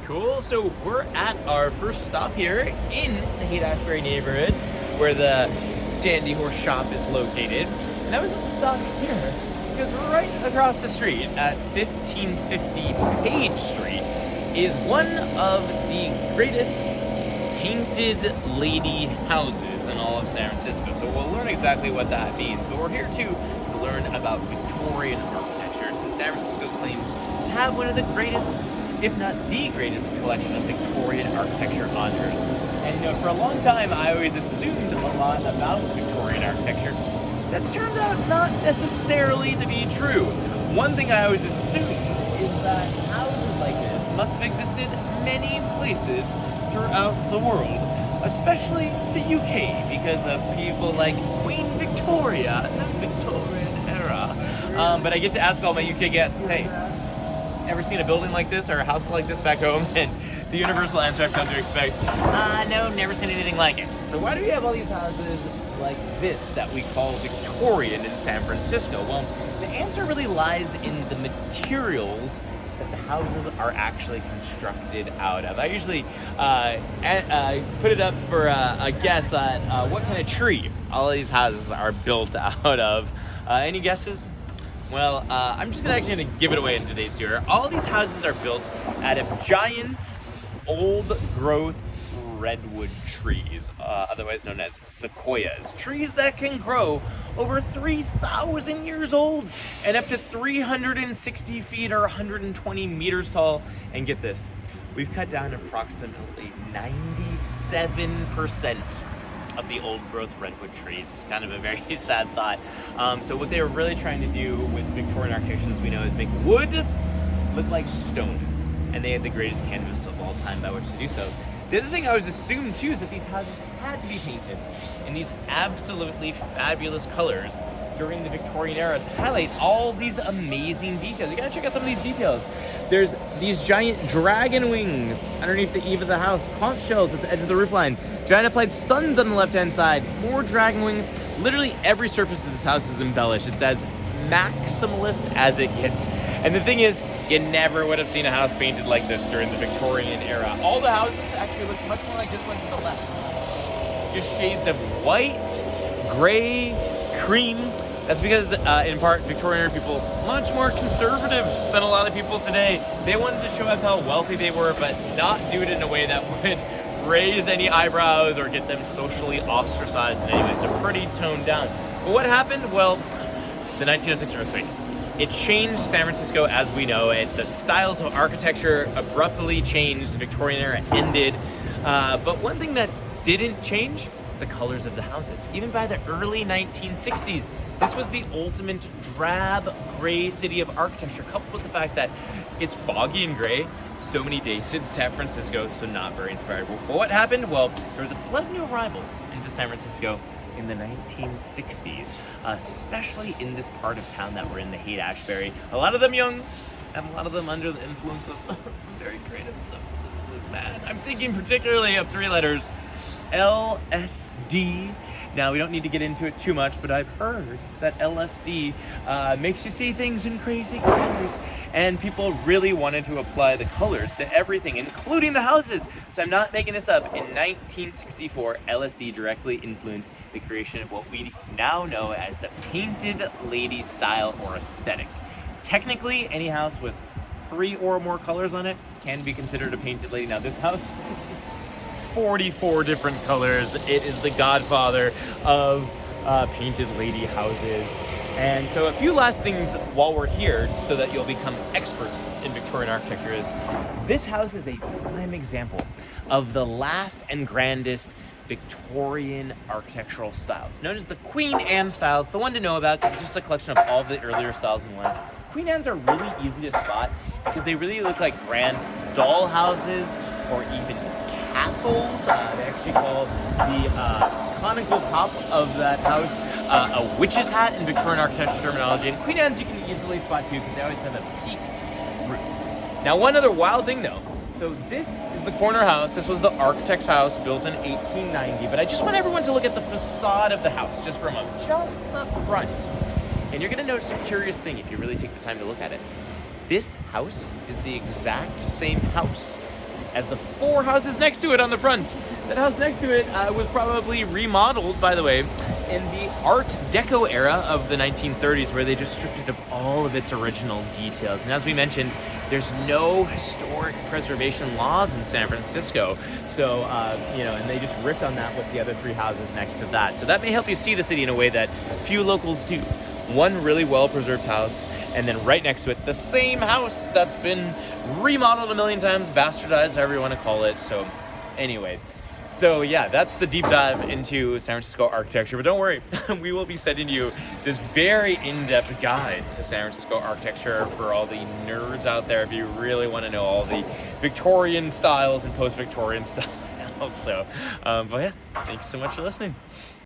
Cool. So we're at our first stop here in the Haight-Ashbury neighborhood where the Dandy Horse shop is located. And I was going to stop here because right across the street at 1550 Page Street is one of the greatest painted lady houses in all of San Francisco. So we'll learn exactly what that means. But we're here too to learn about Victorian architecture, since San Francisco claims to have one of the greatest, if not the greatest, collection of Victorian architecture on Earth. And for a long time, I always assumed a lot about Victorian architecture that turned out not necessarily to be true. One thing I always assumed is that houses like this must have existed many places throughout the world, especially the UK, because of people like Queen Victoria, the Victorian era. But I get to ask all my UK guests, hey, ever seen a building like this or a house like this back home? And the universal answer I've come to expect, no, never seen anything like it. So why do we have all these houses like this that we call Victorian in San Francisco? Well, the answer really lies in the materials that the houses are actually constructed out of. I usually put it up for a guess at what kind of tree all of these houses are built out of. Any guesses? Well, I'm just actually going to give it away in today's tour. All these houses are built out of giant, old-growth redwood trees, otherwise known as sequoias. Trees that can grow over 3,000 years old and up to 360 feet or 120 meters tall. And get this, we've cut down approximately 97% of the old growth redwood trees. Kind of a very sad thought. So what they were really trying to do with Victorian architecture, as we know, is make wood look like stone. And they had the greatest canvas of all time by which to do so. The other thing I always assumed too is that these houses had to be painted in these absolutely fabulous colors during the Victorian era to highlight all these amazing details. You gotta check out some of these details. There's these giant dragon wings underneath the eave of the house, conch shells at the edge of the roofline, giant applied suns on the left-hand side, more dragon wings. Literally every surface of this house is embellished. It's as maximalist as it gets. And the thing is, you never would have seen a house painted like this during the Victorian era. All the houses actually look much more like this one to the left. Just shades of white, gray, cream. That's because, in part, Victorian era people much more conservative than a lot of people today. They wanted to show off how wealthy they were, but not do it in a way that would raise any eyebrows or get them socially ostracized in any way. So pretty toned down. But what happened? Well, the 1906 earthquake. It changed San Francisco as we know it. The styles of architecture abruptly changed. The Victorian era ended. But one thing that didn't change, the colors of the houses. Even by the early 1960s, this was the ultimate drab gray city of architecture, coupled with the fact that it's foggy and gray so many days in San Francisco, so not very inspired. But what happened? Well, there was a flood of new arrivals into San Francisco in the 1960s, especially in this part of town that we're in, the Haight-Ashbury. A lot of them young, and a lot of them under the influence of some very creative substances, man. I'm thinking particularly of three letters, LSD. Now, we don't need to get into it too much, but I've heard that LSD makes you see things in crazy colors, and people really wanted to apply the colors to everything, including the houses. So I'm not making this up. In 1964, LSD directly influenced the creation of what we now know as the painted lady style or aesthetic. Technically, any house with 3 or more colors on it can be considered a painted lady. Now, this house, 44 different colors. It is the godfather of painted lady houses. And so a few last things while we're here so that you'll become experts in Victorian architecture is this house is a prime example of the last and grandest Victorian architectural style. It's known as the Queen Anne style. It's the one to know about because it's just a collection of all the earlier styles in one. Queen Anne's are really easy to spot because they really look like grand doll houses or even castles. They actually call the conical top of that house a witch's hat in Victorian architecture terminology. And Queen Anne's you can easily spot too because they always have a peaked roof. Now, one other wild thing though. So this is the corner house. This was the architect's house built in 1890. But I just want everyone to look at the facade of the house just for a moment, just the front. And you're going to notice a curious thing if you really take the time to look at it. This house is the exact same house as the 4 houses next to it on the front. That house next to it was probably remodeled, by the way, in the Art Deco era of the 1930s, where they just stripped it of all of its original details. And as we mentioned, there's no historic preservation laws in San Francisco. So, and they just ripped on that with the other 3 houses next to that. So that may help you see the city in a way that few locals do. One really well-preserved house, and then right next to it, the same house that's been remodeled a million times, bastardized, however you want to call it. So anyway, so yeah, that's the deep dive into San Francisco architecture. But don't worry, we will be sending you this very in-depth guide to San Francisco architecture for all the nerds out there if you really want to know all the Victorian styles and post-Victorian styles. So, but yeah, thanks so much for listening.